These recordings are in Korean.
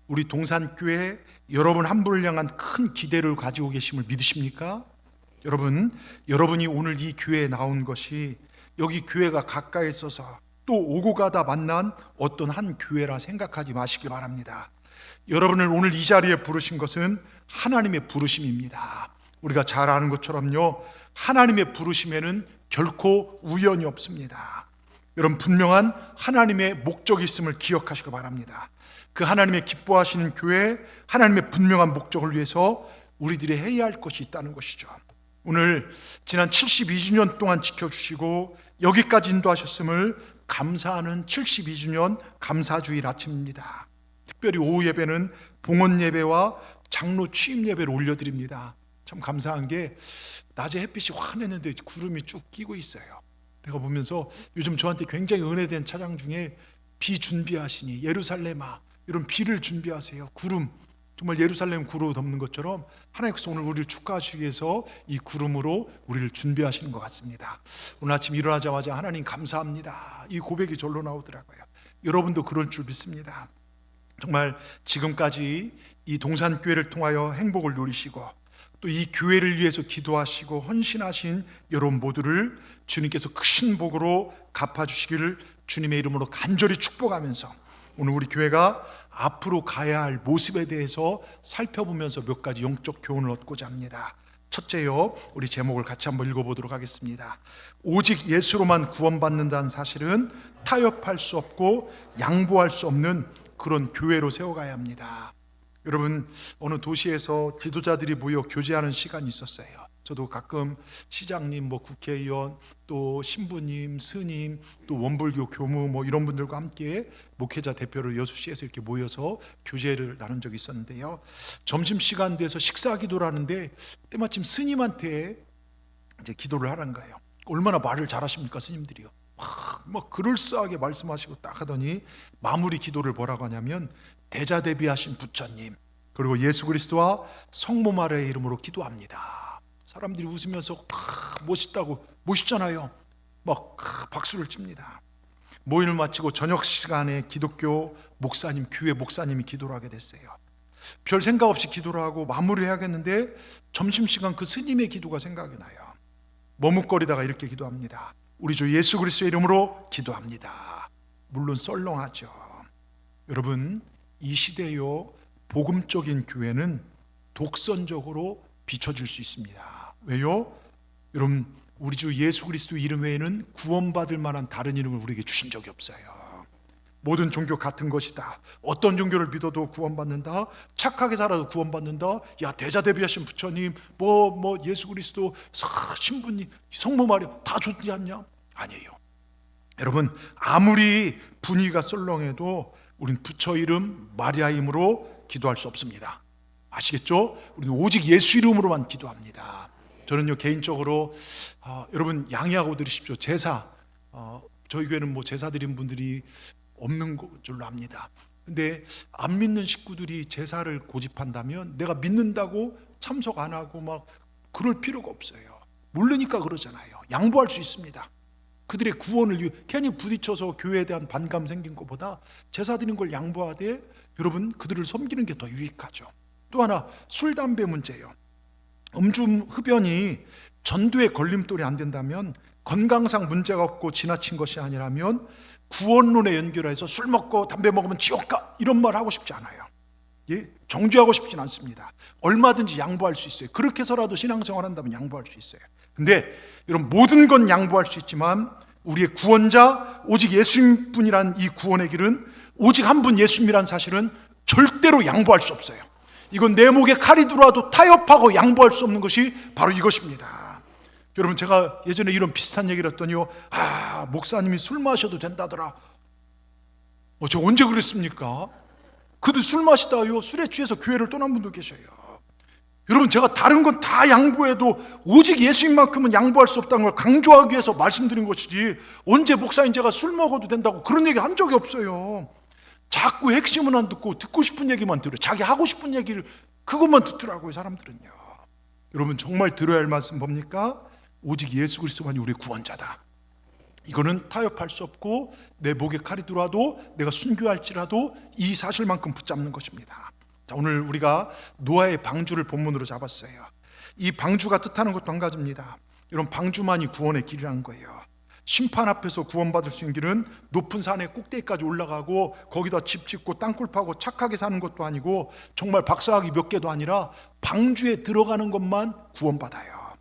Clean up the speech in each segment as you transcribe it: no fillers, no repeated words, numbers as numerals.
우리 동산교회 여러분 한 분을 향한 큰 기대를 가지고 계심을 믿으십니까? 여러분이 오늘 이 교회에 나온 것이 여기 교회가 가까이 있어서 또 오고 가다 만난 어떤 한 교회라 생각하지 마시기 바랍니다. 여러분을 오늘 이 자리에 부르신 것은 하나님의 부르심입니다. 우리가 잘 아는 것처럼요, 하나님의 부르심에는 결코 우연이 없습니다. 여러분, 분명한 하나님의 목적이 있음을 기억하시기 바랍니다. 그 하나님의 기뻐하시는 교회, 하나님의 분명한 목적을 위해서 우리들이 해야 할 것이 있다는 것이죠. 오늘 지난 72주년 동안 지켜주시고 여기까지 인도하셨음을 감사하는 72주년 감사주일 아침입니다. 특별히 오후 예배는 봉헌 예배와 장로 취임 예배를 올려드립니다. 참 감사한 게 낮에 햇빛이 환했는데 구름이 쭉 끼고 있어요. 내가 보면서 요즘 저한테 굉장히 은혜된 찬양 중에 비 준비하시니 예루살렘아, 이런 비를 준비하세요. 구름, 정말 예루살렘 구로 덮는 것처럼 하나님께서 오늘 우리를 축하하시기 위해서 이 구름으로 우리를 준비하시는 것 같습니다. 오늘 아침 일어나자마자 하나님 감사합니다, 이 고백이 절로 나오더라고요. 여러분도 그럴 줄 믿습니다. 정말 지금까지 이 동산교회를 통하여 행복을 누리시고 또 이 교회를 위해서 기도하시고 헌신하신 여러분 모두를 주님께서 크신 복으로 갚아주시기를 주님의 이름으로 간절히 축복하면서 오늘 우리 교회가 앞으로 가야 할 모습에 대해서 살펴보면서 몇 가지 영적 교훈을 얻고자 합니다. 첫째요, 우리 제목을 같이 한번 읽어보도록 하겠습니다. 오직 예수로만 구원받는다는 사실은 타협할 수 없고 양보할 수 없는 그런 교회로 세워가야 합니다. 여러분, 어느 도시에서 지도자들이 모여 교제하는 시간이 있었어요. 저도 가끔 시장님, 국회의원, 또 신부님, 스님, 또 원불교 교무 이런 분들과 함께 목회자 대표를 여수시에서 이렇게 모여서 교제를 나눈 적이 있었는데요. 점심시간 돼서 식사 기도를 하는데 때마침 스님한테 이제 기도를 하라는 거예요. 얼마나 말을 잘하십니까, 스님들이요. 막 그럴싸하게 말씀하시고 딱 하더니 마무리 기도를 뭐라고 하냐면 대자대비하신 부처님 그리고 예수 그리스도와 성모 마리아의 이름으로 기도합니다. 사람들이 웃으면서 멋있다고, 멋있잖아요, 막 박수를 칩니다. 모임을 마치고 저녁 시간에 기독교 목사님, 교회 목사님이 기도를 하게 됐어요. 별 생각 없이 기도를 하고 마무리를 해야겠는데 점심시간 그 스님의 기도가 생각이 나요. 머뭇거리다가 이렇게 기도합니다. 우리 주 예수 그리스도의 이름으로 기도합니다. 물론 썰렁하죠. 여러분, 이 시대요, 복음적인 교회는 독선적으로 비춰질 수 있습니다. 왜요? 여러분, 우리 주 예수 그리스도 이름 외에는 구원받을 만한 다른 이름을 우리에게 주신 적이 없어요. 모든 종교 같은 것이다, 어떤 종교를 믿어도 구원받는다, 착하게 살아도 구원받는다, 야 대자대비하신 부처님, 예수 그리스도, 신부님, 성모 마리아 다 좋지 않냐? 아니에요. 여러분, 아무리 분위기가 썰렁해도 우린 부처 이름, 마리아 이름으로 기도할 수 없습니다. 아시겠죠? 우리는 오직 예수 이름으로만 기도합니다. 저는요, 개인적으로 여러분 양해하고 들으십시오. 제사, 저희 교회는 제사 드린 분들이 없는 줄로 압니다. 근데 안 믿는 식구들이 제사를 고집한다면 내가 믿는다고 참석 안 하고 막 그럴 필요가 없어요. 모르니까 그러잖아요. 양보할 수 있습니다. 그들의 구원을 위해 괜히 부딪혀서 교회에 대한 반감 생긴 것보다 제사 드리는 걸 양보하되 여러분, 그들을 섬기는 게 더 유익하죠. 또 하나, 술, 담배 문제예요. 음주 흡연이 전도의 걸림돌이 안 된다면, 건강상 문제가 없고 지나친 것이 아니라면 구원론에 연결해서 술 먹고 담배 먹으면 지옥 가, 이런 말 하고 싶지 않아요. 예? 정죄하고 싶진 않습니다. 얼마든지 양보할 수 있어요. 그렇게 해서라도 신앙생활 한다면 양보할 수 있어요. 근데 여러분, 모든 건 양보할 수 있지만 우리의 구원자 오직 예수님뿐이란 이 구원의 길은 오직 한 분 예수님이란 사실은 절대로 양보할 수 없어요. 이건 내 목에 칼이 들어와도 타협하고 양보할 수 없는 것이 바로 이것입니다. 여러분, 제가 예전에 이런 비슷한 얘기를 했더니요, 목사님이 술 마셔도 된다더라. 제가 언제 그랬습니까? 그들 술 마시다요, 술에 취해서 교회를 떠난 분도 계셔요. 여러분, 제가 다른 건 다 양보해도 오직 예수님만큼은 양보할 수 없다는 걸 강조하기 위해서 말씀드린 것이지, 언제 목사님 제가 술 먹어도 된다고 그런 얘기 한 적이 없어요. 자꾸 핵심은 안 듣고 싶은 얘기만 들어요. 자기 하고 싶은 얘기를 그것만 듣더라고요, 사람들은요. 여러분, 정말 들어야 할 말씀 뭡니까? 오직 예수 그리스도만이 우리의 구원자다. 이거는 타협할 수 없고 내 목에 칼이 들어와도 내가 순교할지라도 이 사실만큼 붙잡는 것입니다. 자, 오늘 우리가 노아의 방주를 본문으로 잡았어요. 이 방주가 뜻하는 것도 한 가지입니다. 이런 방주만이 구원의 길이라는 거예요. 심판 앞에서 구원받을 수 있는 길은 높은 산의 꼭대기까지 올라가고 거기다 집 짓고 땅굴 파고 착하게 사는 것도 아니고 정말 박사학위 몇 개도 아니라 방주에 들어가는 것만 구원받아요.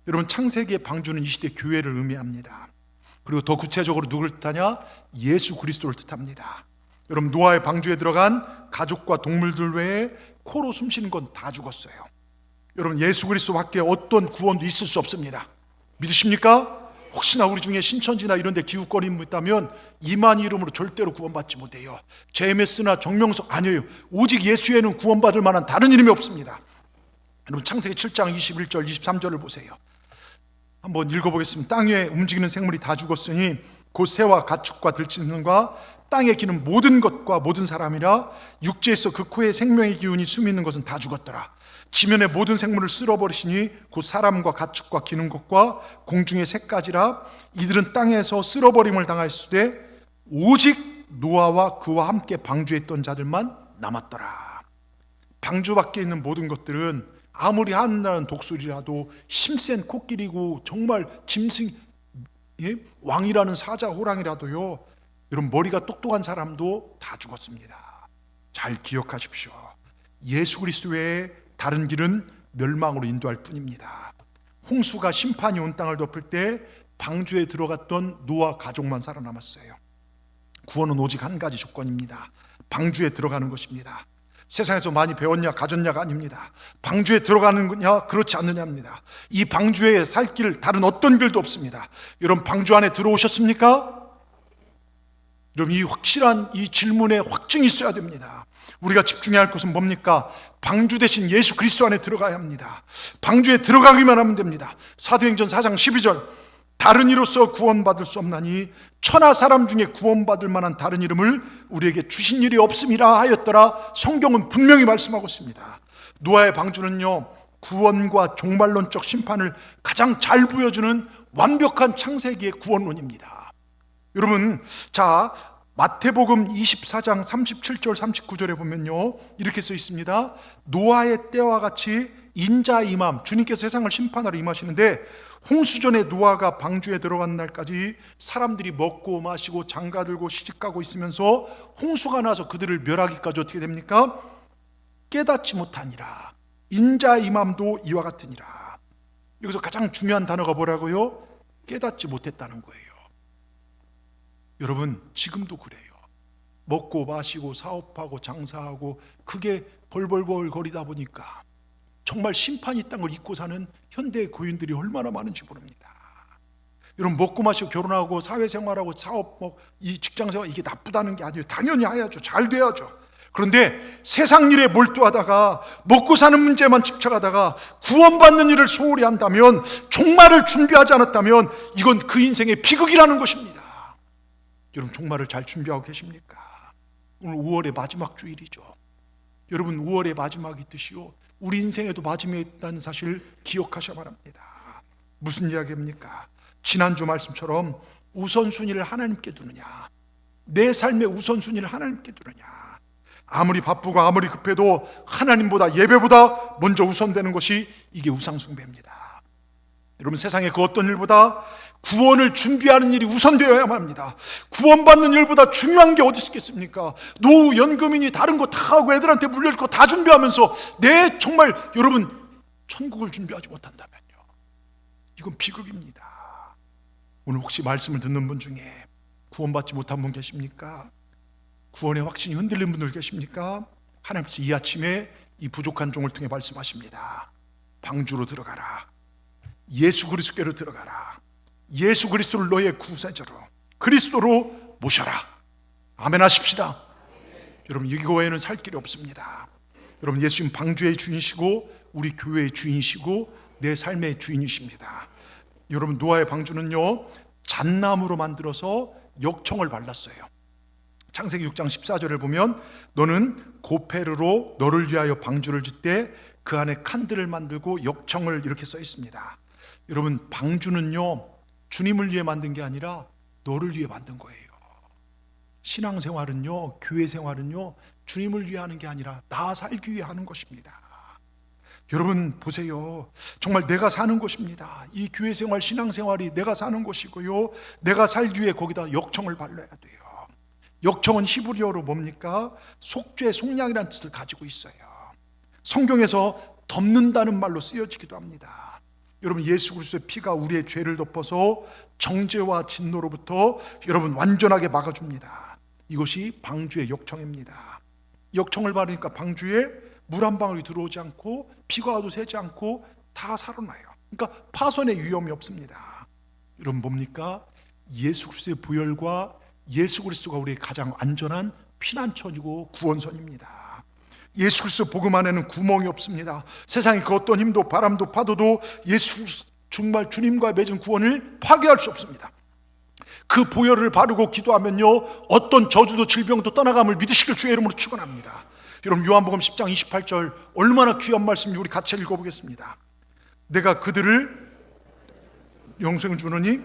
여러분, 창세기의 방주는 이 시대 교회를 의미합니다. 그리고 더 구체적으로 누구를 뜻하냐? 예수 그리스도를 뜻합니다. 여러분, 노아의 방주에 들어간 가족과 동물들 외에 코로 숨쉬는 건 다 죽었어요. 여러분, 예수 그리스도밖에 어떤 구원도 있을 수 없습니다. 믿으십니까? 혹시나 우리 중에 신천지나 이런 데 기웃거림이 있다면 이만 이름으로 절대로 구원받지 못해요. JMS나 정명석 아니에요. 오직 예수에는 구원받을 만한 다른 이름이 없습니다. 여러분, 창세기 7장 21절 23절을 보세요. 한번 읽어보겠습니다. 땅 위에 움직이는 생물이 다 죽었으니 곧 새와 가축과 들짐승과 땅에 기는 모든 것과 모든 사람이라 육지에서 그 코에 생명의 기운이 숨이 있는 것은 다 죽었더라. 지면의 모든 생물을 쓸어버리시니 곧 사람과 가축과 기는 것과 공중의 새까지라. 이들은 땅에서 쓸어버림을 당하였으되 오직 노아와 그와 함께 방주에 있던 자들만 남았더라. 방주 밖에 있는 모든 것들은 아무리 하늘나라는 독수리라도 힘센 코끼리고 정말 짐승, 왕이라는 사자 호랑이라도요, 이런 머리가 똑똑한 사람도 다 죽었습니다. 잘 기억하십시오. 예수 그리스도 외에 다른 길은 멸망으로 인도할 뿐입니다. 홍수가 심판이 온 땅을 덮을 때 방주에 들어갔던 노아 가족만 살아남았어요. 구원은 오직 한 가지 조건입니다. 방주에 들어가는 것입니다. 세상에서 많이 배웠냐 가졌냐가 아닙니다. 방주에 들어가는 거냐 그렇지 않느냐입니다. 이 방주에 살 길 다른 어떤 길도 없습니다. 여러분, 방주 안에 들어오셨습니까? 여러분, 이 확실한 이 질문에 확증이 있어야 됩니다. 우리가 집중해야 할 것은 뭡니까? 방주 대신 예수 그리스도 안에 들어가야 합니다. 방주에 들어가기만 하면 됩니다. 사도행전 4장 12절, 다른 이로서 구원받을 수 없나니 천하 사람 중에 구원받을 만한 다른 이름을 우리에게 주신 일이 없음이라 하였더라. 성경은 분명히 말씀하고 있습니다. 노아의 방주는요, 구원과 종말론적 심판을 가장 잘 보여주는 완벽한 창세기의 구원론입니다. 여러분, 자, 마태복음 24장 37절 39절에 보면요, 이렇게 써 있습니다. 노아의 때와 같이 인자 임함, 주님께서 세상을 심판하러 임하시는데 홍수전에 노아가 방주에 들어간 날까지 사람들이 먹고 마시고 장가들고 시집가고 있으면서 홍수가 나서 그들을 멸하기까지 어떻게 됩니까? 깨닫지 못하니라. 인자 임함도 이와 같으니라. 여기서 가장 중요한 단어가 뭐라고요? 깨닫지 못했다는 거예요. 여러분, 지금도 그래요. 먹고 마시고 사업하고 장사하고 그게 벌벌벌 거리다 보니까 정말 심판이 있다는 걸 잊고 사는 현대 고인들이 얼마나 많은지 모릅니다. 여러분, 먹고 마시고 결혼하고 사회생활하고 사업, 이 직장생활, 이게 나쁘다는 게 아니에요. 당연히 해야죠. 잘 돼야죠. 그런데 세상 일에 몰두하다가 먹고 사는 문제만 집착하다가 구원받는 일을 소홀히 한다면, 종말을 준비하지 않았다면 이건 그 인생의 비극이라는 것입니다. 여러분, 종말을 잘 준비하고 계십니까? 오늘 5월의 마지막 주일이죠. 여러분, 5월의 마지막이 뜻이요, 우리 인생에도 마지막이 있다는 사실 기억하셔야 합니다. 무슨 이야기입니까? 지난주 말씀처럼 우선순위를 하나님께 두느냐, 내 삶의 우선순위를 하나님께 두느냐. 아무리 바쁘고 아무리 급해도 하나님보다, 예배보다 먼저 우선되는 것이 이게 우상숭배입니다. 여러분, 세상의 그 어떤 일보다 구원을 준비하는 일이 우선되어야만 합니다. 구원받는 일보다 중요한 게 어디 있겠습니까? 노후 연금이니 다른 거 다 하고 애들한테 물릴 거 다 준비하면서 정말 여러분, 천국을 준비하지 못한다면요, 이건 비극입니다. 오늘 혹시 말씀을 듣는 분 중에 구원받지 못한 분 계십니까? 구원의 확신이 흔들린 분들 계십니까? 하나님께서 이 아침에 이 부족한 종을 통해 말씀하십니다. 방주로 들어가라. 예수 그리스도께로 들어가라. 예수 그리스도를 너의 구세주로, 그리스도로 모셔라. 아멘 하십시다. 여러분, 이거 외에는 살 길이 없습니다. 여러분, 예수님 방주의 주인이시고 우리 교회의 주인이시고 내 삶의 주인이십니다. 여러분, 노아의 방주는요, 잣나무로 만들어서 역청을 발랐어요. 창세기 6장 14절을 보면 너는 고페르로 너를 위하여 방주를 짓되 그 안에 칸들을 만들고 역청을, 이렇게 써 있습니다. 여러분, 방주는요, 주님을 위해 만든 게 아니라 너를 위해 만든 거예요. 신앙생활은요, 교회 생활은요, 주님을 위해 하는 게 아니라 나 살기 위해 하는 것입니다. 여러분 보세요. 정말 내가 사는 것입니다. 이 교회 생활, 신앙생활이 내가 사는 것이고요, 내가 살기 위해 거기다 역청을 발라야 돼요. 역청은 히브리어로 뭡니까? 속죄, 속량이라는 뜻을 가지고 있어요. 성경에서 덮는다는 말로 쓰여지기도 합니다. 여러분, 예수 그리스도의 피가 우리의 죄를 덮어서 정죄와 진노로부터 여러분 완전하게 막아줍니다. 이것이 방주의 역청입니다. 역청을 바르니까 방주에 물 한 방울이 들어오지 않고 비가 와도 새지 않고 다 살아나요. 그러니까 파손의 위험이 없습니다. 여러분 뭡니까? 예수 그리스도의 보혈과 예수 그리스도가 우리의 가장 안전한 피난처이고 구원선입니다. 예수 그리스도 복음 안에는 구멍이 없습니다. 세상의 그 어떤 힘도 바람도 파도도 예수 정말 주님과 맺은 구원을 파괴할 수 없습니다. 그 보혈을 바르고 기도하면요, 어떤 저주도 질병도 떠나감을 믿으시길 주의 이름으로 축원합니다. 여러분 요한복음 10장 28절 얼마나 귀한 말씀인지 우리 같이 읽어보겠습니다. 내가 그들을 영생을 주느니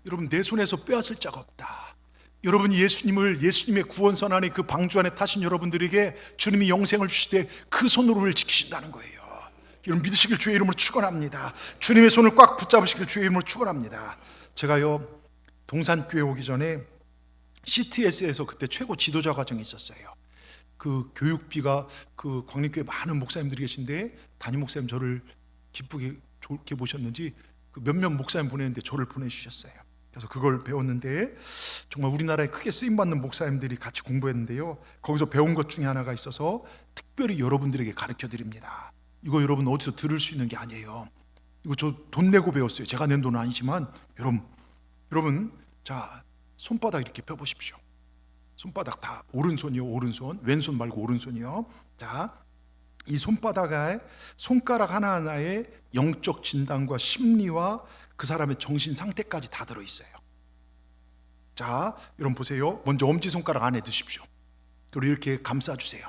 여러분 내 손에서 빼앗을 자가 없다. 여러분이 예수님의 구원선 안에 그 방주 안에 타신 여러분들에게 주님이 영생을 주시되 그 손으로를 지키신다는 거예요. 여러분 믿으시길 주의 이름으로 축원합니다. 주님의 손을 꽉 붙잡으시길 주의 이름으로 축원합니다. 제가요 동산교회 오기 전에 CTS에서 그때 최고 지도자 과정이 있었어요. 그 교육비가 그 광림교회 많은 목사님들이 계신데 담임 목사님 저를 기쁘게 좋게 보셨는지 그 몇몇 목사님 보냈는데 저를 보내주셨어요. 그래서 그걸 배웠는데 정말 우리나라에 크게 쓰임받는 목사님들이 같이 공부했는데요, 거기서 배운 것 중에 하나가 있어서 특별히 여러분들에게 가르쳐 드립니다. 이거 여러분 어디서 들을 수 있는 게 아니에요. 이거 저 돈 내고 배웠어요. 제가 낸 돈은 아니지만 여러분 자 손바닥 이렇게 펴보십시오. 손바닥 다 오른손이요, 오른손, 왼손 말고 오른손이요. 자, 이 손바닥에 손가락 하나하나에 영적 진단과 심리와 그 사람의 정신 상태까지 다 들어있어요. 자, 여러분 보세요. 먼저 엄지손가락 안에 드십시오. 그리고 이렇게 감싸주세요.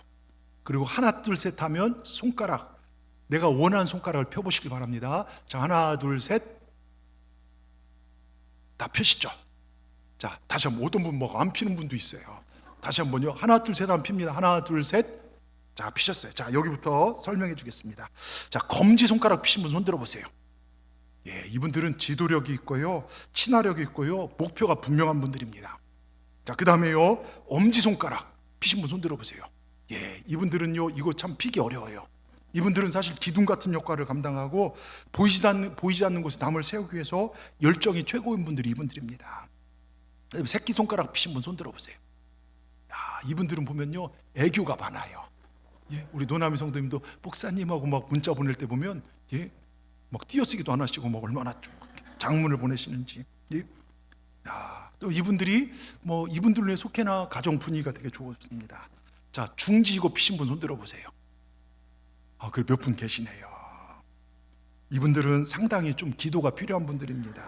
그리고 하나 둘 셋 하면 손가락, 내가 원하는 손가락을 펴보시기 바랍니다. 자, 하나 둘 셋, 다 펴시죠. 자, 다시 한번 어떤 분 뭐 안 피는 분도 있어요. 다시 한번요. 하나 둘 셋 하면 핍니다. 하나 둘 셋. 자, 피셨어요. 자, 여기부터 설명해 주겠습니다. 자, 검지손가락 피신 분 손 들어보세요. 예, 이분들은 지도력이 있고요, 친화력이 있고요, 목표가 분명한 분들입니다. 자, 그 다음에요 엄지손가락 피신 분 손 들어보세요. 예, 이분들은요 이거 참 피기 어려워요. 이분들은 사실 기둥 같은 역할을 감당하고 보이지 않는 곳에 담을 세우기 위해서 열정이 최고인 분들이 이분들입니다. 새끼손가락 피신 분 손 들어보세요. 야, 이분들은 보면요 애교가 많아요. 예, 우리 노남이 성도님도 목사님하고 막 문자 보낼 때 보면 예, 막 띄어쓰기도 안 하시고 막 얼마나 장문을 보내시는지. 예? 야, 또 이분들이 뭐 이분들에 속해나 가정 분위기가 되게 좋습니다. 자, 중지고 피신 분 손 들어보세요. 아, 그 몇 분 계시네요. 이분들은 상당히 좀 기도가 필요한 분들입니다.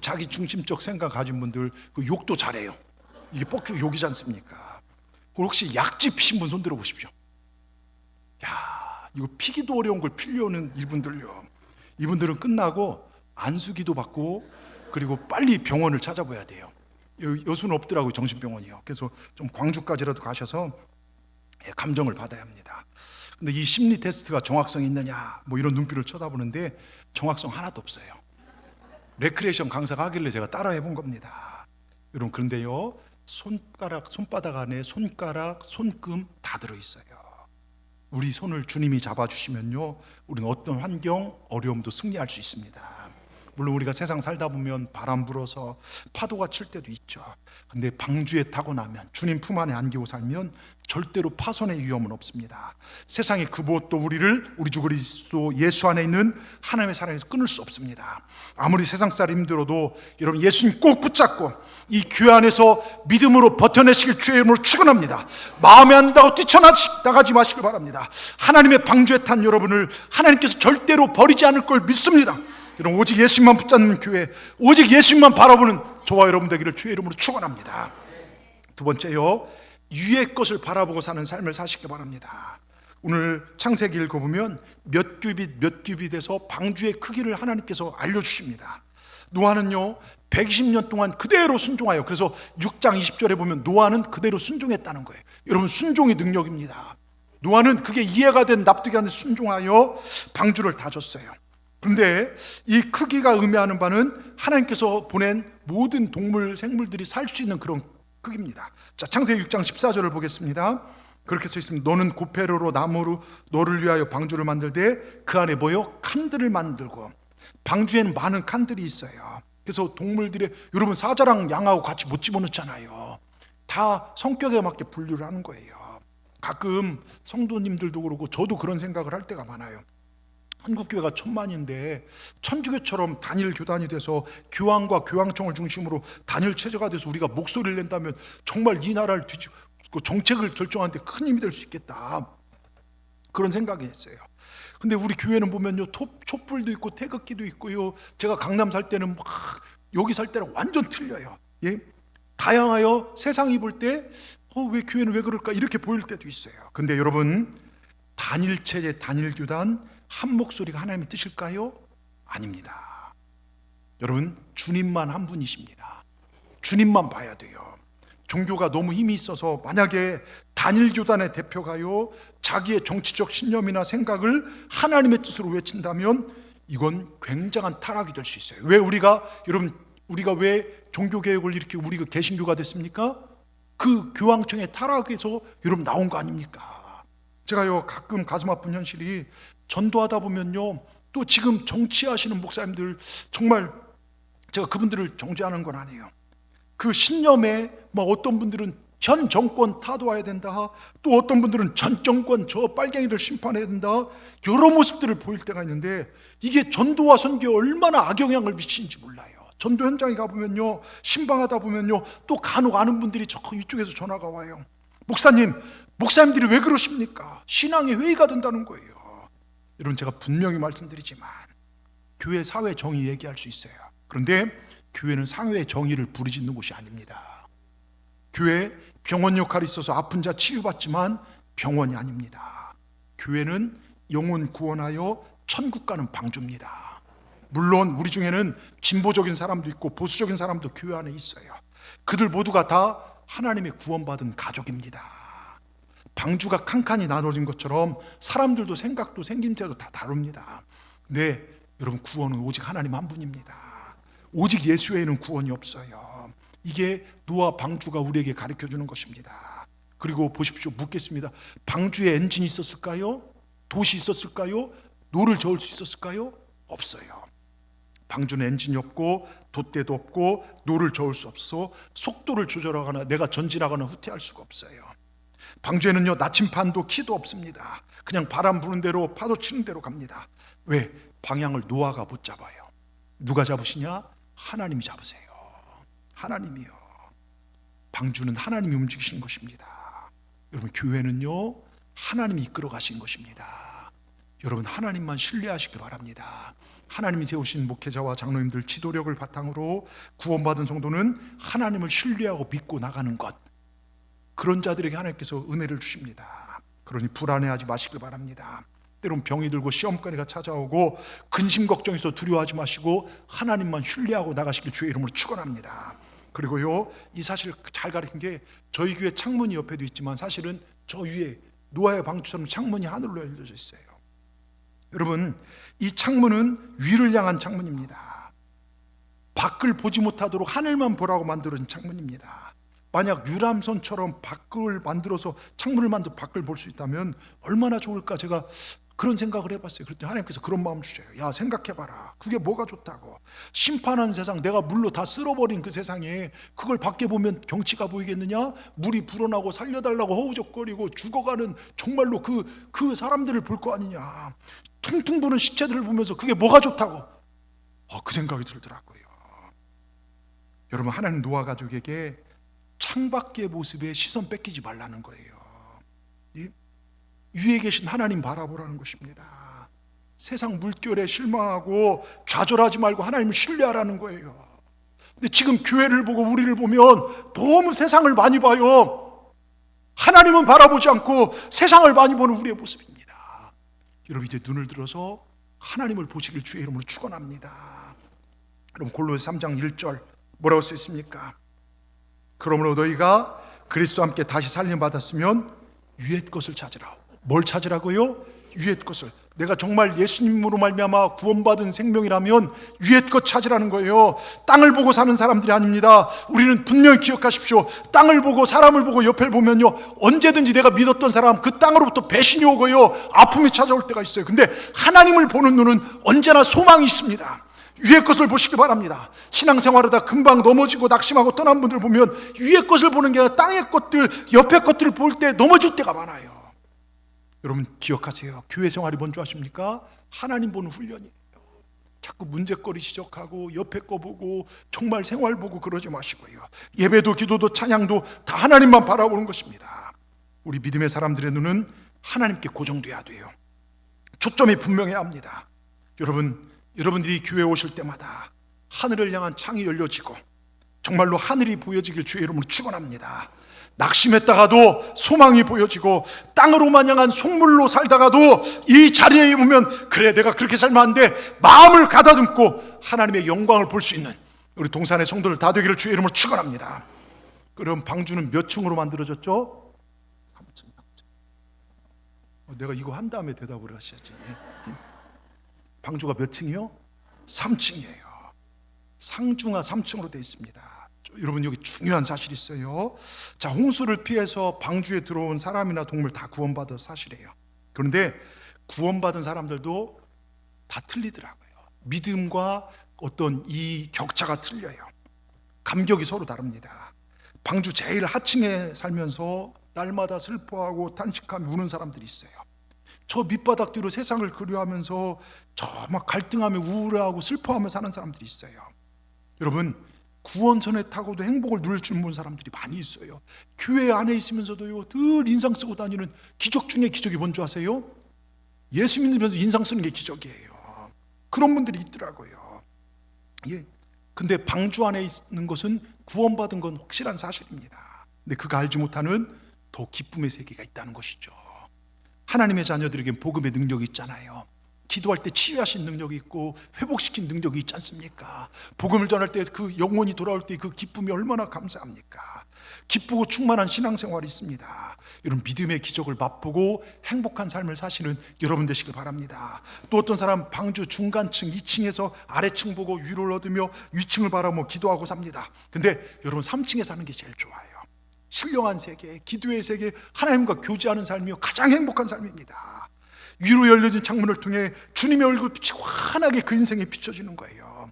자기 중심적 생각 가진 분들, 그 욕도 잘해요. 이게 뻑큐 욕이지 않습니까? 혹시 약지 피신 분 손 들어보십시오. 야, 이거 피기도 어려운 걸 피려는 이분들요. 이분들은 끝나고 안수기도 받고 그리고 빨리 병원을 찾아봐야 돼요. 여수는 없더라고요, 정신병원이요. 그래서 좀 광주까지라도 가셔서 감정을 받아야 합니다. 근데 이 심리 테스트가 정확성이 있느냐 뭐 이런 눈빛을 쳐다보는데 정확성 하나도 없어요. 레크레이션 강사가 하길래 제가 따라 해본 겁니다. 여러분, 그런데요 손바닥 안에 손가락, 손금 다 들어있어요. 우리 손을 주님이 잡아주시면요 우리는 어떤 환경, 어려움도 승리할 수 있습니다. 물론 우리가 세상 살다 보면 바람 불어서 파도가 칠 때도 있죠. 근데 방주에 타고 나면, 주님 품 안에 안기고 살면 절대로 파손의 위험은 없습니다. 세상의 그 무엇도 우리를 우리 주 그리스도 예수 안에 있는 하나님의 사랑에서 끊을 수 없습니다. 아무리 세상살이 힘들어도 여러분 예수님 꼭 붙잡고 이 교회 안에서 믿음으로 버텨내시길 주의 이름으로 축원합니다. 마음에 안 든다고 뛰쳐나가지 마시길 바랍니다. 하나님의 방주에 탄 여러분을 하나님께서 절대로 버리지 않을 걸 믿습니다. 여러분, 오직 예수님만 붙잡는 교회, 오직 예수님만 바라보는 저와 여러분 되기를 주의 이름으로 축원합니다. 두 번째요, 위의 것을 바라보고 사는 삶을 사시기 바랍니다. 오늘 창세기 읽어보면 몇 규빗 몇 규빗에서 방주의 크기를 하나님께서 알려주십니다. 노아는요 120년 동안 그대로 순종하여, 그래서 6장 20절에 보면 노아는 그대로 순종했다는 거예요. 여러분, 순종이 능력입니다. 노아는 그게 이해가 된, 납득이 안 돼 순종하여 방주를 다졌어요. 그런데 이 크기가 의미하는 바는 하나님께서 보낸 모든 동물, 생물들이 살 수 있는 그런 크기입니다. 자, 창세기 6장 14절을 보겠습니다. 그렇게 써 있습니다. 너는 고페로로 나무로 너를 위하여 방주를 만들되 그 안에 뭐요? 칸들을 만들고. 방주에는 많은 칸들이 있어요. 그래서 동물들의, 여러분 사자랑 양하고 같이 못 집어넣잖아요. 다 성격에 맞게 분류를 하는 거예요. 가끔 성도님들도 그러고 저도 그런 생각을 할 때가 많아요. 한국교회가 1000만인데 천주교처럼 단일 교단이 돼서 교황과 교황청을 중심으로 단일 체제가 돼서 우리가 목소리를 낸다면 정말 이 나라를 뒤집고 정책을 결정하는 데 큰 힘이 될 수 있겠다, 그런 생각이 했어요. 근데 우리 교회는 보면요 촛불도 있고 태극기도 있고요, 제가 강남 살 때는 막 여기 살 때랑 완전 틀려요. 예? 다양하여 세상이 볼 때 왜 교회는 왜 그럴까 이렇게 보일 때도 있어요. 근데 여러분, 단일 체제, 단일 교단, 한 목소리가 하나님의 뜻일까요? 아닙니다. 여러분, 주님만 한 분이십니다. 주님만 봐야 돼요. 종교가 너무 힘이 있어서 만약에 단일 교단의 대표가요 자기의 정치적 신념이나 생각을 하나님의 뜻으로 외친다면 이건 굉장한 타락이 될 수 있어요. 왜 우리가 왜 종교개혁을 이렇게 우리가 개신교가 됐습니까? 그 교황청의 타락에서 여러분 나온 거 아닙니까? 제가요 가끔 가슴 아픈 현실이, 전도하다 보면요 또 지금 정치하시는 목사님들, 정말 제가 그분들을 정죄하는 건 아니에요. 그 신념에 막 어떤 분들은 전 정권 타도해야 된다, 또 어떤 분들은 전 정권 저 빨갱이들 심판해야 된다, 여러 모습들을 보일 때가 있는데 이게 전도와 선교에 얼마나 악영향을 미치는지 몰라요. 전도 현장에 가보면요, 신방하다 보면요 또 간혹 아는 분들이 저 이쪽에서 전화가 와요. 목사님들이 왜 그러십니까? 신앙의 회의가 된다는 거예요. 여러분, 제가 분명히 말씀드리지만 교회 사회 정의 얘기할 수 있어요. 그런데 교회는 사회 정의를 부르짖는 곳이 아닙니다. 교회 병원 역할이 있어서 아픈 자 치유받지만 병원이 아닙니다. 교회는 영혼 구원하여 천국 가는 방주입니다. 물론 우리 중에는 진보적인 사람도 있고 보수적인 사람도 교회 안에 있어요. 그들 모두가 다 하나님의 구원받은 가족입니다. 방주가 칸칸이 나눠진 것처럼 사람들도 생각도 생김새도 다 다릅니다. 근데 여러분, 구원은 오직 하나님 한 분입니다. 오직 예수 외에는 구원이 없어요. 이게 노아 방주가 우리에게 가르쳐주는 것입니다. 그리고 보십시오, 묻겠습니다. 방주에 엔진이 있었을까요? 돛이 있었을까요? 노를 저을 수 있었을까요? 없어요. 방주는 엔진이 없고 돛대도 없고 노를 저을 수 없어서 속도를 조절하거나 내가 전진하거나 후퇴할 수가 없어요. 방주에는요 나침판도 키도 없습니다. 그냥 바람 부는 대로 파도 치는 대로 갑니다. 왜? 방향을 노아가 못 잡아요. 누가 잡으시냐? 하나님이 잡으세요. 하나님이요. 방주는 하나님이 움직이신 것입니다. 여러분, 교회는요 하나님이 이끌어 가신 것입니다. 여러분, 하나님만 신뢰하시기 바랍니다. 하나님이 세우신 목회자와 장로님들 지도력을 바탕으로 구원받은 성도는 하나님을 신뢰하고 믿고 나가는 것, 그런 자들에게 하나님께서 은혜를 주십니다. 그러니 불안해하지 마시길 바랍니다. 때론 병이 들고 시험거리가 찾아오고 근심 걱정해서 두려워하지 마시고 하나님만 신뢰하고 나가시길 주의 이름으로 축원합니다. 그리고요, 이 사실 잘 가르친 게, 저희 교회 창문이 옆에도 있지만 사실은 저 위에 노아의 방주처럼 창문이 하늘로 열려져 있어요. 여러분, 이 창문은 위를 향한 창문입니다. 밖을 보지 못하도록 하늘만 보라고 만들어진 창문입니다. 만약 유람선처럼 밖을 만들어서 창문을 만들어 밖을 볼 수 있다면 얼마나 좋을까, 제가 그런 생각을 해봤어요. 그랬더니 하나님께서 그런 마음 주셔요. 야, 생각해봐라. 그게 뭐가 좋다고. 심판한 세상, 내가 물로 다 쓸어버린 그 세상에 그걸 밖에 보면 경치가 보이겠느냐? 물이 불어나고 살려달라고 허우적거리고 죽어가는 정말로 그 사람들을 볼 거 아니냐. 퉁퉁 부는 시체들을 보면서 그게 뭐가 좋다고. 그 생각이 들더라고요. 여러분, 하나님 노아 가족에게 창밖의 모습에 시선 뺏기지 말라는 거예요. 위에 계신 하나님 바라보라는 것입니다. 세상 물결에 실망하고 좌절하지 말고 하나님을 신뢰하라는 거예요. 근데 지금 교회를 보고 우리를 보면 너무 세상을 많이 봐요. 하나님은 바라보지 않고 세상을 많이 보는 우리의 모습입니다. 여러분 이제 눈을 들어서 하나님을 보시길 주의 이름으로 축원합니다. 그럼 골로새 3장 1절 뭐라고 써 있습니까? 그러므로 너희가 그리스도와 함께 다시 살림 받았으면 위의 것을 찾으라. 뭘 찾으라고요? 위의 것을. 내가 정말 예수님으로 말미암아 구원받은 생명이라면 위의 것 찾으라는 거예요. 땅을 보고 사는 사람들이 아닙니다. 우리는 분명히 기억하십시오. 땅을 보고 사람을 보고 옆을 보면요, 언제든지 내가 믿었던 사람 그 땅으로부터 배신이 오고요, 아픔이 찾아올 때가 있어요. 근데 하나님을 보는 눈은 언제나 소망이 있습니다. 위의 것을 보시기 바랍니다. 신앙생활하다 금방 넘어지고 낙심하고 떠난 분들 보면 위의 것을 보는 게 아니라 땅의 것들, 옆의 것들을 볼 때 넘어질 때가 많아요. 여러분 기억하세요. 교회 생활이 뭔지 아십니까? 하나님 보는 훈련이에요. 자꾸 문제거리 지적하고 옆에 거 보고 정말 생활 보고 그러지 마시고요. 예배도 기도도 찬양도 다 하나님만 바라보는 것입니다. 우리 믿음의 사람들의 눈은 하나님께 고정돼야 돼요. 초점이 분명해야 합니다. 여러분들이 교회에 오실 때마다 하늘을 향한 창이 열려지고 정말로 하늘이 보여지길 주의 이름으로 축원합니다. 낙심했다가도 소망이 보여지고 땅으로만 향한 속물로 살다가도 이 자리에 있으면 그래 내가 그렇게 살면 안 돼 마음을 가다듬고 하나님의 영광을 볼 수 있는 우리 동산의 성도들 다 되기를 주의 이름으로 축원합니다. 그럼 방주는 몇 층으로 만들어졌죠? 3층. 내가 이거 한 다음에 대답을 하셔야지. 방주가 몇 층이요? 3층이에요. 상중하 3층으로 되어 있습니다. 여러분 여기 중요한 사실이 있어요. 자, 홍수를 피해서 방주에 들어온 사람이나 동물 다 구원받은 사실이에요. 그런데 구원받은 사람들도 다 틀리더라고요. 믿음과 어떤 이 격차가 틀려요. 감격이 서로 다릅니다. 방주 제일 하층에 살면서 날마다 슬퍼하고 탄식하며 우는 사람들이 있어요. 저 밑바닥 뒤로 세상을 그리워하면서 저 막 갈등하며 우울해하고 슬퍼하며 사는 사람들이 있어요. 여러분 구원선에 타고도 행복을 누릴 줄 모르는 사람들이 많이 있어요. 교회 안에 있으면서도요 늘 인상 쓰고 다니는 기적 중에 기적이 뭔지 아세요? 예수 믿으면서 인상 쓰는 게 기적이에요. 그런 분들이 있더라고요. 예. 근데 방주 안에 있는 것은 구원받은 건 확실한 사실입니다. 근데 그가 알지 못하는 더 기쁨의 세계가 있다는 것이죠. 하나님의 자녀들에겐 복음의 능력이 있잖아요. 기도할 때 치유하신 능력이 있고 회복시킨 능력이 있지 않습니까? 복음을 전할 때 그 영혼이 돌아올 때 그 기쁨이 얼마나 감사합니까? 기쁘고 충만한 신앙생활이 있습니다. 여러분 믿음의 기적을 맛보고 행복한 삶을 사시는 여러분 되시길 바랍니다. 또 어떤 사람 방주 중간층 2층에서 아래층 보고 위로를 얻으며 위층을 바라보며 기도하고 삽니다. 근데 여러분 3층에 사는 게 제일 좋아요. 신령한 세계, 기도의 세계, 하나님과 교제하는 삶이요 가장 행복한 삶입니다. 위로 열려진 창문을 통해 주님의 얼굴빛이 환하게 그 인생에 비춰지는 거예요.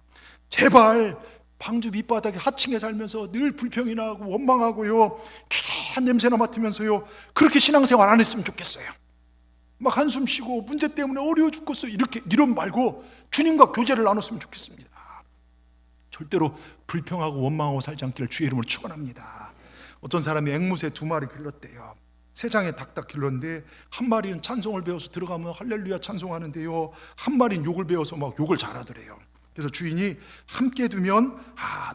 제발 방주 밑바닥에 하층에 살면서 늘 불평이 나고 원망하고요 귀한 냄새나 맡으면서요 그렇게 신앙생활 안 했으면 좋겠어요. 막 한숨 쉬고 문제 때문에 어려워 죽겠어 이런 말고 주님과 교제를 나눴으면 좋겠습니다. 절대로 불평하고 원망하고 살지 않기를 주의 이름으로 축원합니다. 어떤 사람이 앵무새 2마리 길렀대요. 세장에 닭 길렀는데 한 마리는 찬송을 배워서 들어가면 할렐루야 찬송하는데요 한 마리는 욕을 배워서 막 욕을 잘하더래요. 그래서 주인이 함께 두면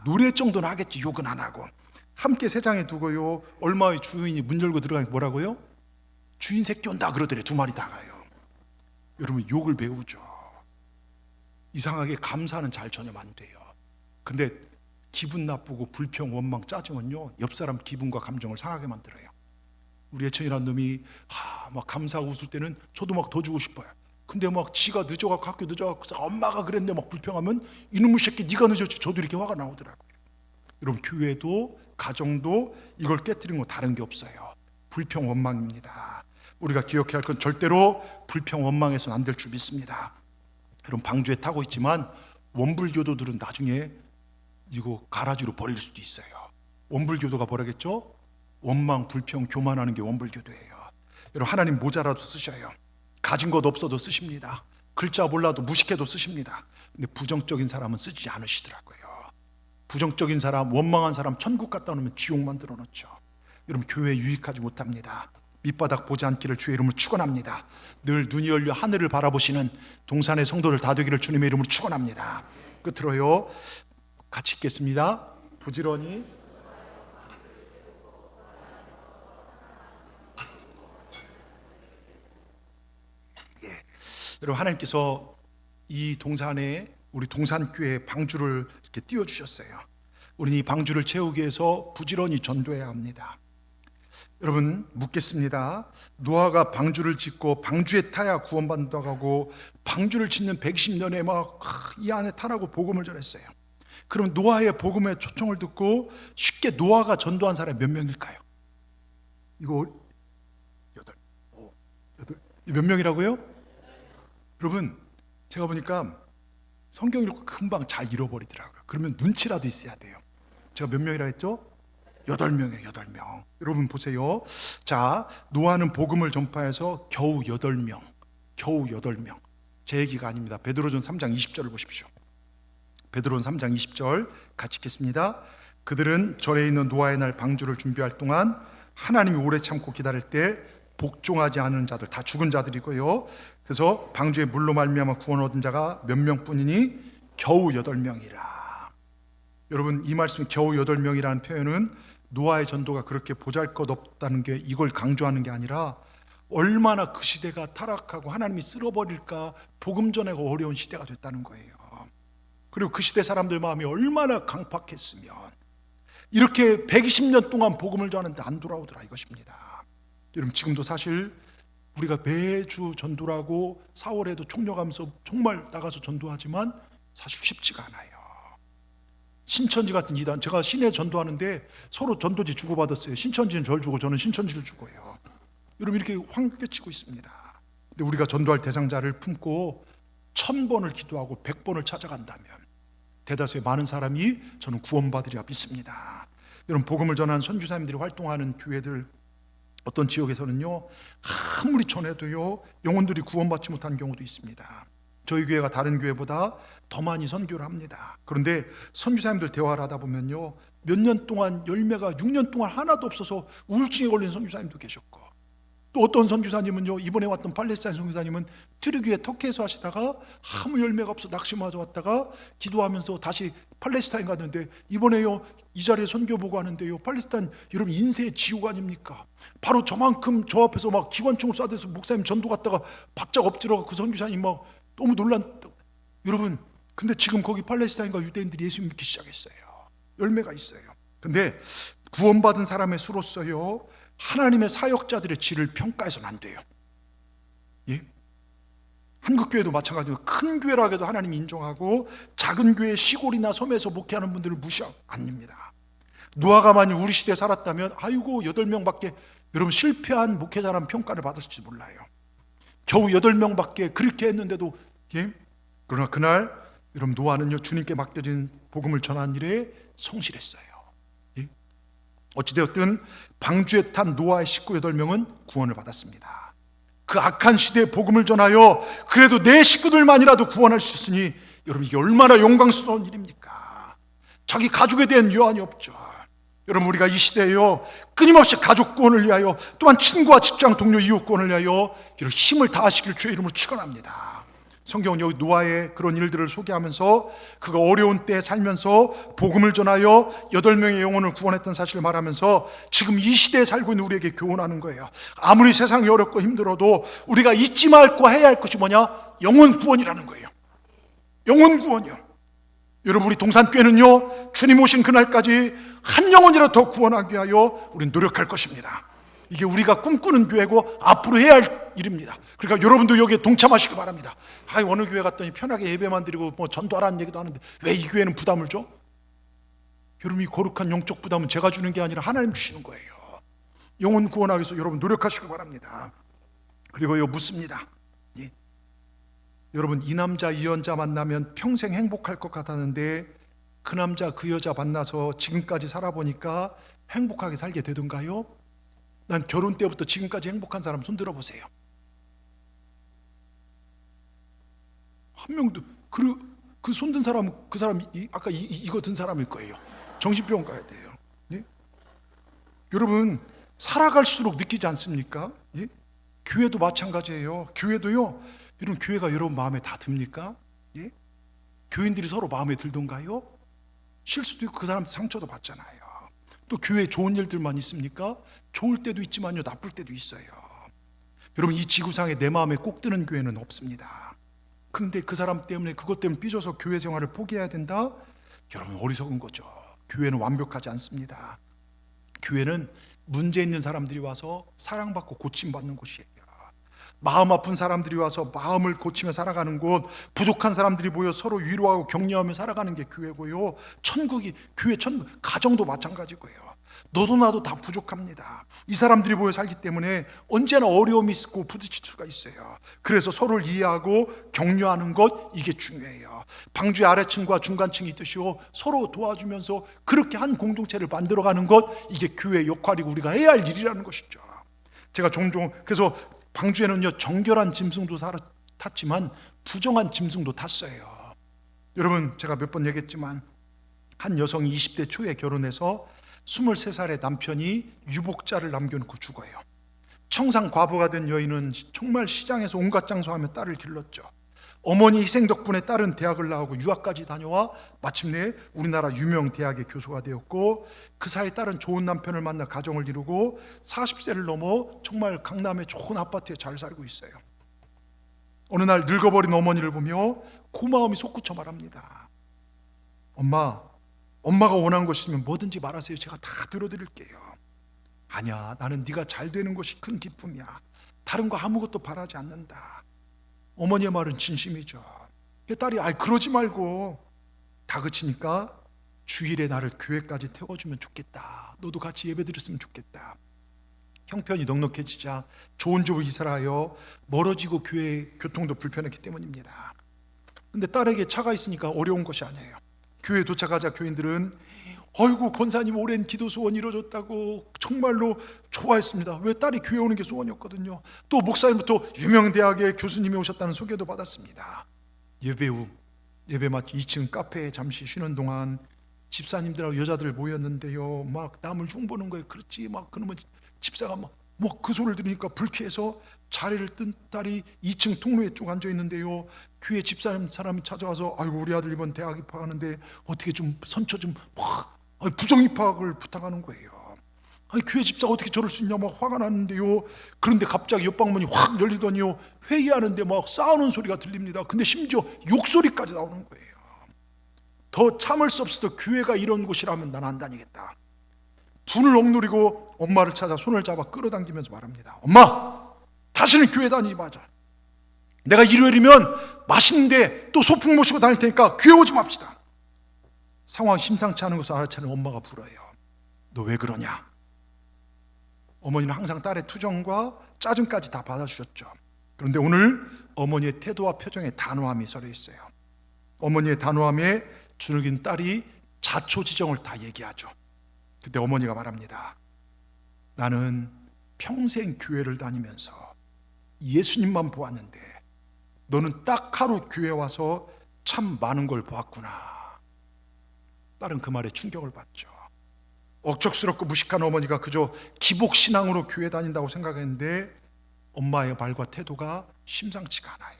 노래 정도는 하겠지 욕은 안 하고 함께 세장에 두고요 얼마 후에 주인이 문 열고 들어가니까 뭐라고요? 주인 새끼 온다 그러더래. 2마리 다 가요. 여러분 욕을 배우죠. 이상하게 감사는 잘 전혀 안 돼요. 근데 기분 나쁘고 불평 원망 짜증은요 옆 사람 기분과 감정을 상하게 만들어요. 우리 애천이라는 놈이 막 감사하고 웃을 때는 저도 막 더 주고 싶어요. 근데 막 지가 늦어갖고 학교 늦어갖고 엄마가 그랬는데 막 불평하면 이놈의 새끼 네가 늦었지 저도 이렇게 화가 나오더라고요. 여러분 교회도 가정도 이걸 깨뜨린 거 다른 게 없어요. 불평 원망입니다. 우리가 기억해야 할 건 절대로 불평 원망해서는 안 될 줄 믿습니다. 여러분 방주에 타고 있지만 원불교도들은 나중에 이거 가라지로 버릴 수도 있어요. 원불교도가 뭐라겠죠? 원망, 불평, 교만하는 게 원불교도예요. 여러분 하나님 모자라도 쓰셔요. 가진 것 없어도 쓰십니다. 글자 몰라도 무식해도 쓰십니다. 근데 부정적인 사람은 쓰지 않으시더라고요. 부정적인 사람, 원망한 사람 천국 갖다 놓으면 지옥 만들어 놓죠. 여러분 교회에 유익하지 못합니다. 밑바닥 보지 않기를 주의 이름으로 축원합니다. 늘 눈이 열려 하늘을 바라보시는 동산의 성도들 다 되기를 주님의 이름으로 축원합니다. 끝으로요 같이 읽겠습니다. 부지런히 여러분, 하나님께서 이 동산에 우리 동산교회 방주를 이렇게 띄워주셨어요. 우리는 이 방주를 채우기 위해서 부지런히 전도해야 합니다. 여러분, 묻겠습니다. 노아가 방주를 짓고 방주에 타야 구원받는다고 하고 방주를 짓는 120년에 막 이 안에 타라고 복음을 전했어요. 그럼 노아의 복음의 초청을 듣고 쉽게 노아가 전도한 사람이 몇 명일까요? 이거 몇 명이라고요? 여러분, 제가 보니까 성경 읽고 금방 잘 잃어버리더라고요. 그러면 눈치라도 있어야 돼요. 제가 몇 명이라 했죠? 8명이에요. 8명. 여러분 보세요. 자, 노아는 복음을 전파해서 겨우 8명. 제 얘기가 아닙니다. 베드로전 3장 20절을 보십시오. 베드로전 3장 20절 같이 읽겠습니다. 그들은 전에 있는 노아의 날 방주를 준비할 동안 하나님이 오래 참고 기다릴 때 복종하지 않은 자들, 다 죽은 자들이고요. 그래서 방주의 물로 말미암아 구원 얻은 자가 몇 명뿐이니 겨우 8명이라. 여러분, 이 말씀 겨우 8명이라는 표현은 노아의 전도가 그렇게 보잘것없다는 게 이걸 강조하는 게 아니라 얼마나 그 시대가 타락하고 하나님이 쓸어버릴까 복음 전하기가 어려운 시대가 됐다는 거예요. 그리고 그 시대 사람들 마음이 얼마나 강팍했으면 이렇게 120년 동안 복음을 전하는데 안 돌아오더라 이것입니다. 여러분, 지금도 사실 우리가 매주 전도를 하고 4월에도 총력하면서 정말 나가서 전도하지만 사실 쉽지가 않아요. 신천지 같은 이단, 제가 시내 전도하는데 서로 전도지 주고받았어요. 신천지는 절 주고 저는 신천지를 주고요. 여러분, 이렇게 황폐치고 있습니다. 근데 우리가 전도할 대상자를 품고 1000번을 기도하고 100번을 찾아간다면 대다수의 많은 사람이 저는 구원받으리라 믿습니다. 여러분, 복음을 전하는 선교사님들이 활동하는 교회들, 어떤 지역에서는요 아무리 전해도요 영혼들이 구원받지 못하는 경우도 있습니다. 저희 교회가 다른 교회보다 더 많이 선교를 합니다. 그런데 선교사님들 대화를 하다 보면요 몇 년 동안 열매가 6년 동안 하나도 없어서 우울증에 걸린 선교사님도 계셨고, 또 어떤 선교사님은요 이번에 왔던 팔레스타인 선교사님은 트르기에 터키에서 하시다가 아무 열매가 없어 낙심하자 왔다가 기도하면서 다시 팔레스타인 갔는데 이번에요 이 자리에 선교 보고 하는데요 팔레스타인 여러분 인생의 지옥 아닙니까? 바로 저만큼 저 앞에서 막 기관총을 쏴대서 목사님 전도 갔다가 바짝 엎드려가 그 선교사님 막 너무 놀란다. 여러분, 근데 지금 거기 팔레스타인과 유대인들이 예수 믿기 시작했어요. 열매가 있어요. 근데 구원받은 사람의 수로서요 하나님의 사역자들의 질을 평가해서는 안 돼요. 예? 한국교회도 마찬가지로 큰 교회라 해도 하나님 인정하고 작은 교회 시골이나 섬에서 목회하는 분들을 무시하고 아닙니다. 노아가 만약 우리 시대에 살았다면 아이고 8명밖에, 여러분 실패한 목회자라는 평가를 받았을지 몰라요. 겨우 8명밖에 그렇게 했는데도 예? 그러나 그날 여러분 노아는요 주님께 맡겨진 복음을 전한 일에 성실했어요. 예? 어찌되었든 방주에 탄 노아의 식구 8명은 구원을 받았습니다. 그 악한 시대에 복음을 전하여 그래도 내 식구들만이라도 구원할 수 있으니 여러분 이게 얼마나 영광스러운 일입니까? 자기 가족에 대한 유한이 없죠. 여러분, 우리가 이 시대에요 끊임없이 가족 구원을 위하여 또한 친구와 직장 동료 이웃 구원을 위하여 이런 힘을 다하시길 주의 이름으로 축원합니다. 성경은 여기 노아의 그런 일들을 소개하면서 그가 어려운 때에 살면서 복음을 전하여 8명의 영혼을 구원했던 사실을 말하면서 지금 이 시대에 살고 있는 우리에게 교훈하는 거예요. 아무리 세상이 어렵고 힘들어도 우리가 잊지 말고 해야 할 것이 뭐냐? 영혼 구원이라는 거예요. 영혼 구원이요. 여러분, 우리 동산교회는요 주님 오신 그날까지 한 영혼이라도 더 구원하기 위하여 우리는 노력할 것입니다. 이게 우리가 꿈꾸는 교회고 앞으로 해야 할 일입니다. 그러니까 여러분도 여기에 동참하시기 바랍니다. 어느 교회 갔더니 편하게 예배만 드리고 뭐 전도하라는 얘기도 하는데 왜 이 교회는 부담을 줘? 여러분, 이 거룩한 영적 부담은 제가 주는 게 아니라 하나님 주시는 거예요. 영혼 구원하기 위해서 여러분 노력하시기 바랍니다. 그리고 묻습니다. 예. 여러분, 이 남자 이 여자 만나면 평생 행복할 것 같았는데 그 남자 그 여자 만나서 지금까지 살아보니까 행복하게 살게 되던가요? 난 결혼 때부터 지금까지 행복한 사람 손 들어보세요. 한 명도. 그 손 든 사람은 그 사람 아까 이거 든 사람일 거예요. 정신병원 가야 돼요. 예? 여러분, 살아갈수록 느끼지 않습니까? 예? 교회도 마찬가지예요. 교회도요 여러분, 교회가 여러분 마음에 다 듭니까? 예? 교인들이 서로 마음에 들던가요? 실수도 있고 그 사람한테 상처도 받잖아요. 또 교회에 좋은 일들만 있습니까? 좋을 때도 있지만요 나쁠 때도 있어요. 여러분, 이 지구상에 내 마음에 꼭 드는 교회는 없습니다. 근데 그 사람 때문에, 그것 때문에 삐져서 교회 생활을 포기해야 된다? 여러분, 어리석은 거죠. 교회는 완벽하지 않습니다. 교회는 문제 있는 사람들이 와서 사랑받고 고침받는 곳이에요. 마음 아픈 사람들이 와서 마음을 고치며 살아가는 곳, 부족한 사람들이 모여 서로 위로하고 격려하며 살아가는 게 교회고요. 교회 천국, 가정도 마찬가지고요. 너도 나도 다 부족합니다. 이 사람들이 모여 살기 때문에 언제나 어려움이 있고 부딪힐 수가 있어요. 그래서 서로를 이해하고 격려하는 것, 이게 중요해요. 방주의 아래층과 중간층이 있듯이요, 서로 도와주면서 그렇게 한 공동체를 만들어가는 것, 이게 교회의 역할이고 우리가 해야 할 일이라는 것이죠. 제가 종종, 그래서 방주에는요, 정결한 짐승도 탔지만 부정한 짐승도 탔어요. 여러분, 제가 몇 번 얘기했지만 한 여성이 20대 초에 결혼해서 23살의 남편이 유복자를 남겨놓고 죽어요. 청상 과부가 된 여인은 정말 시장에서 온갖 장소하며 딸을 길렀죠. 어머니 희생 덕분에 딸은 대학을 나오고 유학까지 다녀와 마침내 우리나라 유명 대학의 교수가 되었고, 그 사이 딸은 좋은 남편을 만나 가정을 이루고 40세를 넘어 정말 강남의 좋은 아파트에 잘 살고 있어요. 어느 날 늙어버린 어머니를 보며 고마움이 솟구쳐 말합니다. 엄마가 원하는 것이면 뭐든지 말하세요. 제가 다 들어드릴게요. 아니야, 나는 네가 잘 되는 것이 큰 기쁨이야. 다른 거 아무것도 바라지 않는다. 어머니의 말은 진심이죠. 딸이 그러지 말고, 다그치니까 주일에 나를 교회까지 태워주면 좋겠다. 너도 같이 예배 드렸으면 좋겠다. 형편이 넉넉해지자 좋은 집으로 이사를 하여 멀어지고 교회 교통도 불편했기 때문입니다. 근데 딸에게 차가 있으니까 어려운 것이 아니에요. 교회에 도착하자 교인들은 어이구, 권사님 오랜 기도 소원 이루어졌다고 정말로 좋아했습니다. 왜? 딸이 교회 오는 게 소원이었거든요. 또 목사님부터 유명 대학의 교수님이 오셨다는 소개도 받았습니다. 예배 후, 예배 마치 2층 카페에 잠시 쉬는 동안 집사님들하고 여자들 모였는데요, 막 남을 흉보는 거예요. 그렇지, 막 그러면 집사가 막 그 소리를 들으니까 불쾌해서 자리를 뜬 딸이 2층 통로에 쭉 앉아 있는데요, 교회 집사님 사람이 찾아와서 아이고, 우리 아들 이번 대학 입학하는데 어떻게 좀 선처 좀 부정 입학을 부탁하는 거예요. 교회 집사가 어떻게 저럴 수 있냐, 막 화가 났는데요. 그런데 갑자기 옆방문이 확 열리더니요, 회의하는데 막 싸우는 소리가 들립니다. 근데 심지어 욕소리까지 나오는 거예요. 더 참을 수 없어서 교회가 이런 곳이라면 난 안 다니겠다. 분을 억누르고 엄마를 찾아 손을 잡아 끌어당기면서 말합니다. 엄마, 다시는 교회 다니지 마자. 내가 일요일이면 맛있는데 또 소풍 모시고 다닐 테니까 교회 오지 맙시다. 상황 심상치 않은 것을 알아차는 엄마가 불어요. 너 왜 그러냐? 어머니는 항상 딸의 투정과 짜증까지 다 받아주셨죠. 그런데 오늘 어머니의 태도와 표정에 단호함이 서려 있어요. 어머니의 단호함에 주눅인 딸이 자초지정을 다 얘기하죠. 그때 어머니가 말합니다. 나는 평생 교회를 다니면서 예수님만 보았는데 너는 딱 하루 교회 와서 참 많은 걸 보았구나. 딸은 그 말에 충격을 받죠. 억척스럽고 무식한 어머니가 그저 기복신앙으로 교회 다닌다고 생각했는데 엄마의 말과 태도가 심상치가 않아요.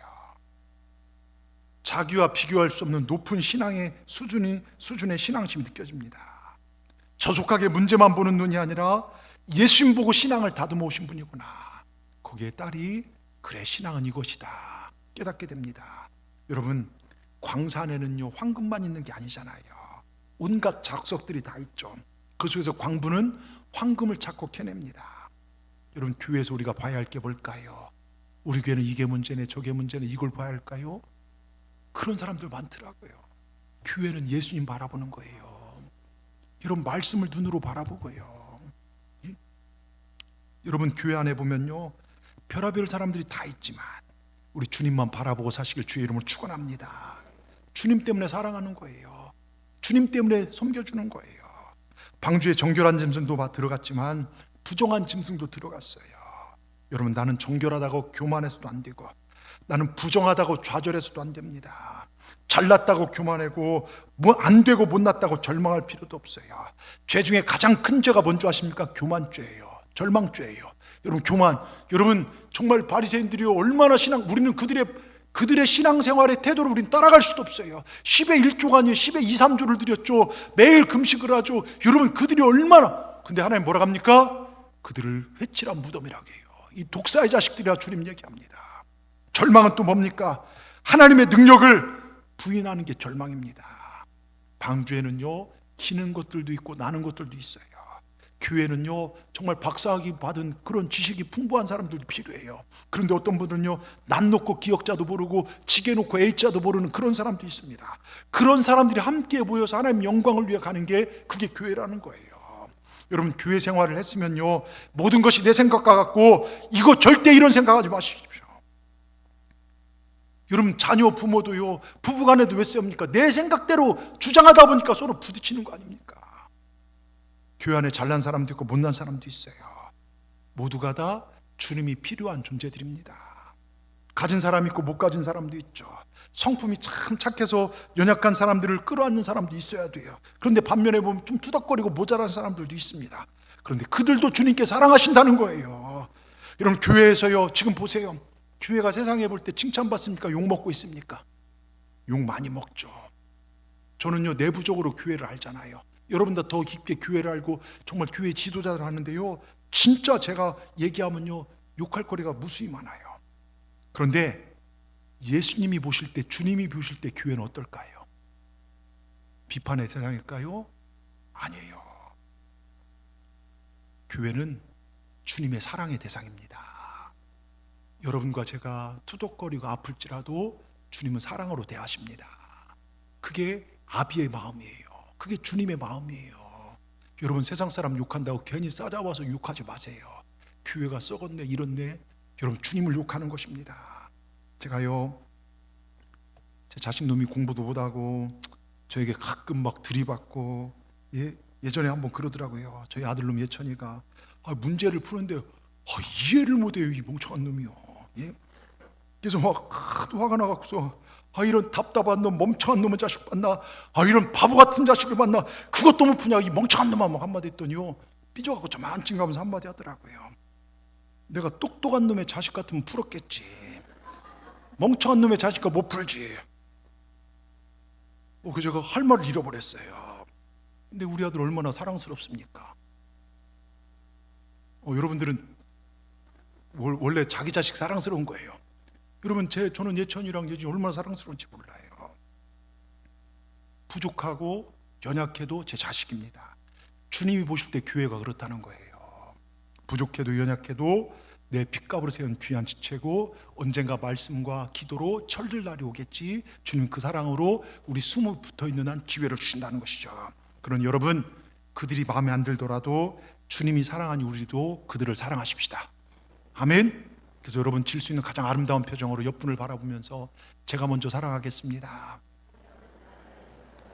자기와 비교할 수 없는 높은 신앙의 수준의 신앙심이 느껴집니다. 저속하게 문제만 보는 눈이 아니라 예수님 보고 신앙을 다듬어 오신 분이구나. 거기에 딸이 그래, 신앙은 이것이다 깨닫게 됩니다. 여러분, 광산에는요, 황금만 있는 게 아니잖아요. 온갖 작석들이 다 있죠. 그 속에서 광부는 황금을 찾고 캐냅니다. 여러분, 교회에서 우리가 봐야 할 게 뭘까요? 우리 교회는 이게 문제네, 저게 문제네, 이걸 봐야 할까요? 그런 사람들 많더라고요. 교회는 예수님 바라보는 거예요. 여러분, 말씀을 눈으로 바라보고요. 여러분, 교회 안에 보면요, 별의별 사람들이 다 있지만 우리 주님만 바라보고 사시길 주의 이름으로 축원합니다. 주님 때문에 사랑하는 거예요. 주님 때문에 섬겨주는 거예요. 방주에 정결한 짐승도 들어갔지만 부정한 짐승도 들어갔어요. 여러분, 나는 정결하다고 교만해서도 안 되고, 나는 부정하다고 좌절해서도 안 됩니다. 잘났다고 교만하고 안 되고 못났다고 절망할 필요도 없어요. 죄 중에 가장 큰 죄가 뭔지 아십니까? 교만죄예요. 절망죄예요. 여러분, 교만. 여러분, 정말 바리새인들이 얼마나 우리는 그들의 신앙생활의 태도를 우리는 따라갈 수도 없어요. 10의 1조가 아니에요. 10의 2, 3조를 드렸죠. 매일 금식을 하죠. 여러분, 그들이 얼마나. 근데 하나님 뭐라 합니까? 그들을 회칠한 무덤이라고 해요. 이 독사의 자식들이라 주님 얘기합니다. 절망은 또 뭡니까? 하나님의 능력을 부인하는 게 절망입니다. 방주에는요, 기는 것들도 있고 나는 것들도 있어요. 교회는요, 정말 박사학위 받은 그런 지식이 풍부한 사람들도 필요해요. 그런데 어떤 분들은요, 난 놓고 기역자도 모르고 지게 놓고 A자도 모르는 그런 사람도 있습니다. 그런 사람들이 함께 모여서 하나님 영광을 위해 가는 게 그게 교회라는 거예요. 여러분, 교회 생활을 했으면요, 모든 것이 내 생각과 같고 이거 절대 이런 생각하지 마십시오. 여러분, 자녀 부모도요, 부부간에도 왜 싸웁니까? 내 생각대로 주장하다 보니까 서로 부딪히는 거 아닙니까? 교회 안에 잘난 사람도 있고 못난 사람도 있어요. 모두가 다 주님이 필요한 존재들입니다. 가진 사람이 있고 못 가진 사람도 있죠. 성품이 참 착해서 연약한 사람들을 끌어안는 사람도 있어야 돼요. 그런데 반면에 보면 좀 투닥거리고 모자란 사람들도 있습니다. 그런데 그들도 주님께 사랑하신다는 거예요. 여러분, 교회에서요, 지금 보세요. 교회가 세상에 볼 때 칭찬받습니까? 욕 먹고 있습니까? 욕 많이 먹죠. 저는요, 내부적으로 교회를 알잖아요. 여러분보다 더 깊게 교회를 알고 정말 교회 지도자를 하는데요, 진짜 제가 얘기하면요, 욕할 거리가 무수히 많아요. 그런데 예수님이 보실 때, 주님이 보실 때 교회는 어떨까요? 비판의 세상일까요? 아니에요. 교회는 주님의 사랑의 대상입니다. 여러분과 제가 투덕거리고 아플지라도 주님은 사랑으로 대하십니다. 그게 아비의 마음이에요. 그게 주님의 마음이에요. 여러분, 세상 사람 욕한다고 괜히 싸잡아서 욕하지 마세요. 교회가 썩었네, 이렇네. 여러분, 주님을 욕하는 것입니다. 제가요, 제 자식 놈이 공부도 못하고 저에게 가끔 막 들이받고, 예전에 한번 그러더라고요. 저희 아들놈 예천이가 문제를 푸는데 이해를 못해요, 이 멍청한 놈이요. 그래서 막 하도 화가 나갖고서 이런 답답한 놈, 멍청한 놈의 자식 만나, 이런 바보 같은 자식을 만나, 그것도 못 푸냐, 이 멍청한 놈아, 막 한마디 했더니요, 삐져갖고 좀 안찡가면서 한마디 하더라고요. 내가 똑똑한 놈의 자식 같으면 풀었겠지, 멍청한 놈의 자식과 못 풀지. 그 제가 할 말을 잃어버렸어요. 근데 우리 아들 얼마나 사랑스럽습니까? 여러분들은 원래 자기 자식 사랑스러운 거예요. 여러분, 저는 예천이랑 예진이 얼마나 사랑스러운지 몰라요. 부족하고 연약해도 제 자식입니다. 주님이 보실 때 교회가 그렇다는 거예요. 부족해도 연약해도 내 핏값으로 세운 귀한 지체고 언젠가 말씀과 기도로 철들 날이 오겠지. 주님 그 사랑으로 우리 숨어 붙어있는 한 기회를 주신다는 것이죠. 그런 여러분, 그들이 마음에 안 들더라도 주님이 사랑하니 우리도 그들을 사랑하십시다. 아멘. 그래서 여러분, 질 수 있는 가장 아름다운 표정으로 옆분을 바라보면서 제가 먼저 사랑하겠습니다.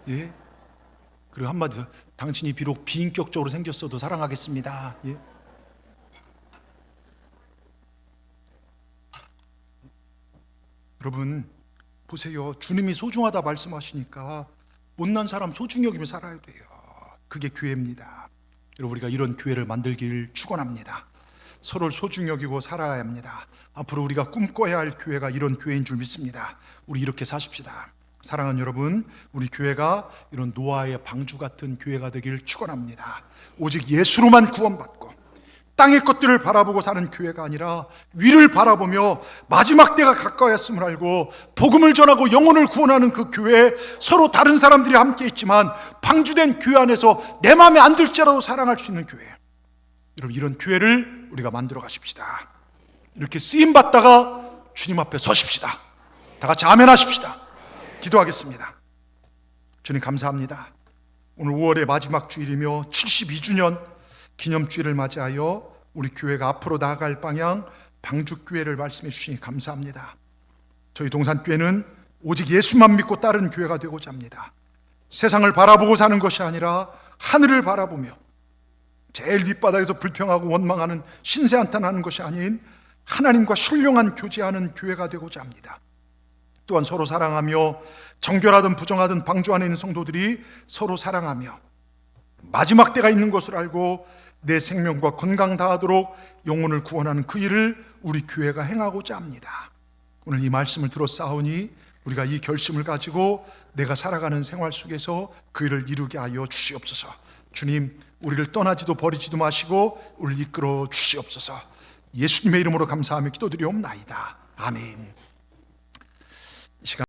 그리고 한마디 더, 당신이 비록 비인격적으로 생겼어도 사랑하겠습니다. 여러분, 보세요. 주님이 소중하다 말씀하시니까 못난 사람 소중히 여기며 살아야 돼요. 그게 교회입니다. 여러분, 우리가 이런 교회를 만들기를 축원합니다. 서로를 소중히 여기고 살아야 합니다. 앞으로 우리가 꿈꿔야 할 교회가 이런 교회인 줄 믿습니다. 우리 이렇게 사십시다. 사랑하는 여러분, 우리 교회가 이런 노아의 방주 같은 교회가 되기를 축원합니다. 오직 예수로만 구원받고 땅의 것들을 바라보고 사는 교회가 아니라 위를 바라보며 마지막 때가 가까이 왔음을 알고 복음을 전하고 영혼을 구원하는 그 교회에 서로 다른 사람들이 함께 있지만 방주된 교회 안에서 내 마음에 안 들지라도 사랑할 수 있는 교회, 여러분, 이런 교회를 우리가 만들어 가십시다. 이렇게 쓰임 받다가 주님 앞에 서십시다. 다 같이 아멘 하십시다. 기도하겠습니다. 주님, 감사합니다. 오늘 5월의 마지막 주일이며 72주년 기념주일을 맞이하여 우리 교회가 앞으로 나아갈 방향 방주교회를 말씀해 주시니 감사합니다. 저희 동산교회는 오직 예수만 믿고 따르는 교회가 되고자 합니다. 세상을 바라보고 사는 것이 아니라 하늘을 바라보며 제일 밑바닥에서 불평하고 원망하는 신세한탄하는 것이 아닌 하나님과 신령한 교제하는 교회가 되고자 합니다. 또한 서로 사랑하며 정결하든 부정하든 방주 안에 있는 성도들이 서로 사랑하며 마지막 때가 있는 것을 알고 내 생명과 건강 다하도록 영혼을 구원하는 그 일을 우리 교회가 행하고자 합니다. 오늘 이 말씀을 들었사오니 우리가 이 결심을 가지고 내가 살아가는 생활 속에서 그 일을 이루게 하여 주시옵소서. 주님, 우리를 떠나지도 버리지도 마시고 우리를 이끌어 주시옵소서. 예수님의 이름으로 감사하며 기도드리옵나이다. 아멘. 이 시간